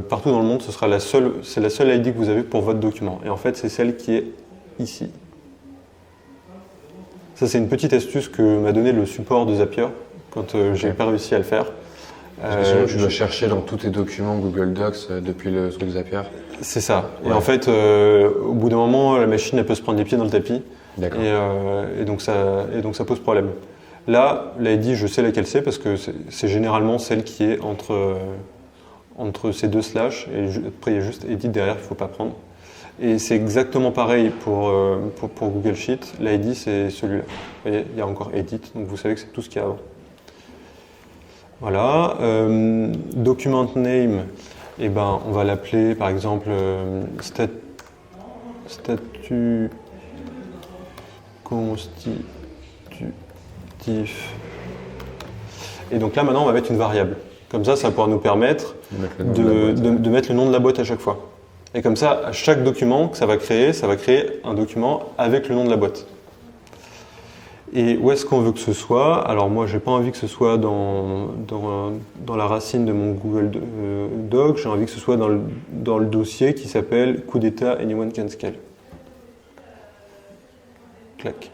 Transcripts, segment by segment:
Partout dans le monde, c'est la seule ID que vous avez pour votre document. Et en fait, c'est celle qui est ici. Ça, c'est une petite astuce que m'a donné le support de Zapier quand j'ai pas réussi à le faire. Sinon, tu dois chercher dans tous tes documents Google Docs depuis le truc Zapier. C'est ça. Ouais. Et en fait, au bout d'un moment, la machine elle peut se prendre les pieds dans le tapis. D'accord. Et donc ça pose problème. Là, l'ID, je sais laquelle c'est parce que c'est généralement celle qui est entre ces deux slash. Et après, il y a juste edit derrière qu'il ne faut pas prendre. Et c'est exactement pareil pour Google Sheet. L'ID, c'est celui-là. Vous voyez, il y a encore edit, donc vous savez que c'est tout ce qu'il y a avant. Voilà. Document name, eh ben, on va l'appeler par exemple statut constitutif. Et donc là, maintenant, on va mettre une variable. Comme ça va pouvoir nous permettre de mettre le nom de la boîte à chaque fois. Et comme ça, à chaque document que ça va créer un document avec le nom de la boîte. Et où est-ce qu'on veut que ce soit? Alors moi, j'ai pas envie que ce soit dans la racine de mon Google Doc, j'ai envie que ce soit dans le dossier qui s'appelle coup d'état anyone can scale. Clac.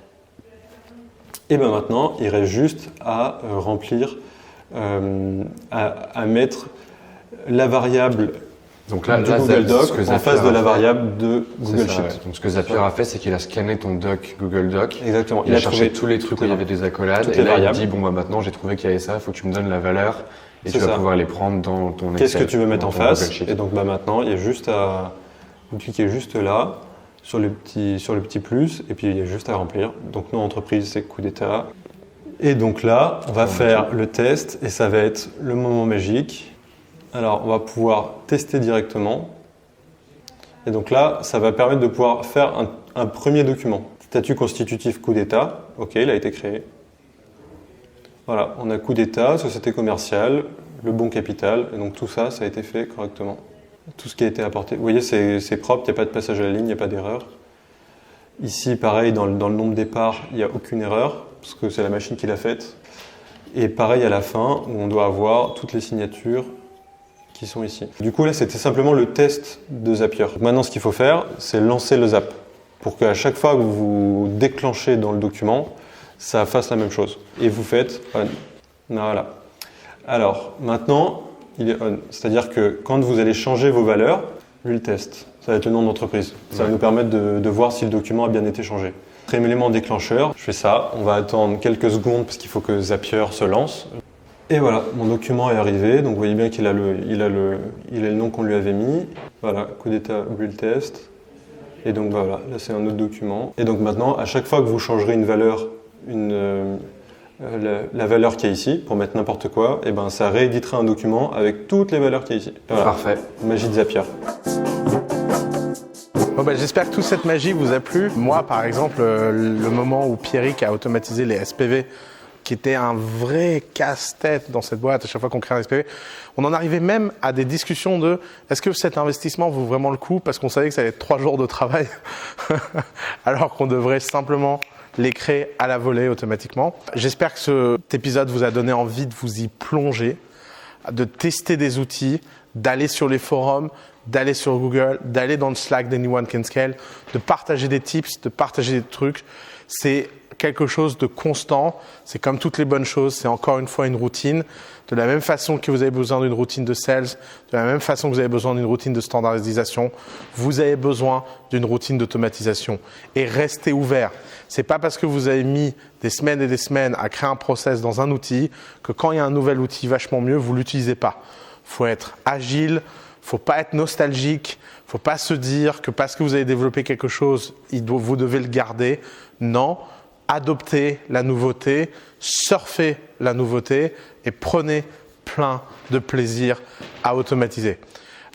Et bien maintenant, il reste juste à remplir, à mettre la variable donc là, du Google Doc en face de la variable de Google Sheet. Ouais. Donc ce que Zapier a fait, c'est qu'il a scanné ton doc Google Doc. Exactement. Il a cherché tous les trucs où il y avait des accolades. Et là, il dit, bon, bah, maintenant, j'ai trouvé qu'il y avait ça, il faut que tu me donnes la valeur. Et tu vas pouvoir les prendre dans ton Excel. Qu'est-ce que tu veux mettre en face? Et donc bah, maintenant, il y a juste à... Vous cliquez juste là, sur le petit plus, et puis il y a juste à remplir. Donc nos entreprises, c'est coup d'état. Et donc là, on va faire le test, et ça va être le moment magique. Alors, on va pouvoir tester directement. Et donc là, ça va permettre de pouvoir faire un premier document. Statut constitutif coup d'état. OK, il a été créé. Voilà, on a coup d'état, société commerciale, le bon capital. Et donc tout ça, ça a été fait correctement. Tout ce qui a été apporté. Vous voyez, c'est propre, il n'y a pas de passage à la ligne, il n'y a pas d'erreur. Ici, pareil, dans le nombre départ, il n'y a aucune erreur, parce que c'est la machine qui l'a faite. Et pareil à la fin, où on doit avoir toutes les signatures qui sont ici. Du coup, là, c'était simplement le test de Zapier. Maintenant, ce qu'il faut faire, c'est lancer le Zap, pour qu'à chaque fois que vous déclenchez dans le document, ça fasse la même chose. Et vous faites on. Voilà. Alors, maintenant, il est on. C'est-à-dire que quand vous allez changer vos valeurs, lui le test. Ça va être le nom d'entreprise. Ça va nous permettre de voir si le document a bien été changé. Premier élément déclencheur, je fais ça. On va attendre quelques secondes parce qu'il faut que Zapier se lance. Et voilà, mon document est arrivé. Donc vous voyez bien qu'il a le nom qu'on lui avait mis. Voilà, coup d'état, build test. Et donc voilà, là c'est un autre document. Et donc maintenant, à chaque fois que vous changerez une valeur, la valeur qui est ici, pour mettre n'importe quoi, et ben ça rééditera un document avec toutes les valeurs qui est ici. Voilà. Parfait. Magie de Zapier. Bon bah, j'espère que toute cette magie vous a plu. Moi, par exemple, le moment où Pierrick a automatisé les SPV, qui était un vrai casse-tête dans cette boîte à chaque fois qu'on crée un SPV, on en arrivait même à des discussions de est-ce que cet investissement vaut vraiment le coup, parce qu'on savait que ça allait être 3 jours de travail alors qu'on devrait simplement les créer à la volée automatiquement. J'espère que cet épisode vous a donné envie de vous y plonger, de tester des outils, d'aller sur les forums, d'aller sur Google, d'aller dans le Slack d'Anyone Can Scale, de partager des tips, de partager des trucs. C'est quelque chose de constant. C'est comme toutes les bonnes choses, c'est encore une fois une routine. De la même façon que vous avez besoin d'une routine de sales, de la même façon que vous avez besoin d'une routine de standardisation, vous avez besoin d'une routine d'automatisation. Et restez ouvert. C'est pas parce que vous avez mis des semaines et des semaines à créer un process dans un outil que quand il y a un nouvel outil vachement mieux, vous l'utilisez pas. Faut être agile, faut pas être nostalgique, faut pas se dire que parce que vous avez développé quelque chose, vous devez le garder. Non, adoptez la nouveauté, surfez la nouveauté et prenez plein de plaisir à automatiser.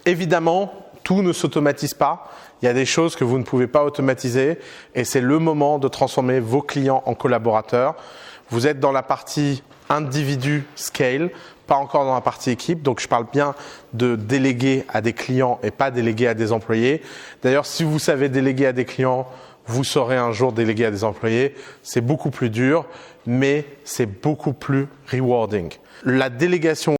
Évidemment, tout ne s'automatise pas. Il y a des choses que vous ne pouvez pas automatiser et c'est le moment de transformer vos clients en collaborateurs. Vous êtes dans la partie individu scale, pas encore dans la partie équipe. Donc, je parle bien de déléguer à des clients et pas déléguer à des employés. D'ailleurs, si vous savez déléguer à des clients, vous saurez un jour déléguer à des employés. C'est beaucoup plus dur, mais c'est beaucoup plus rewarding. La délégation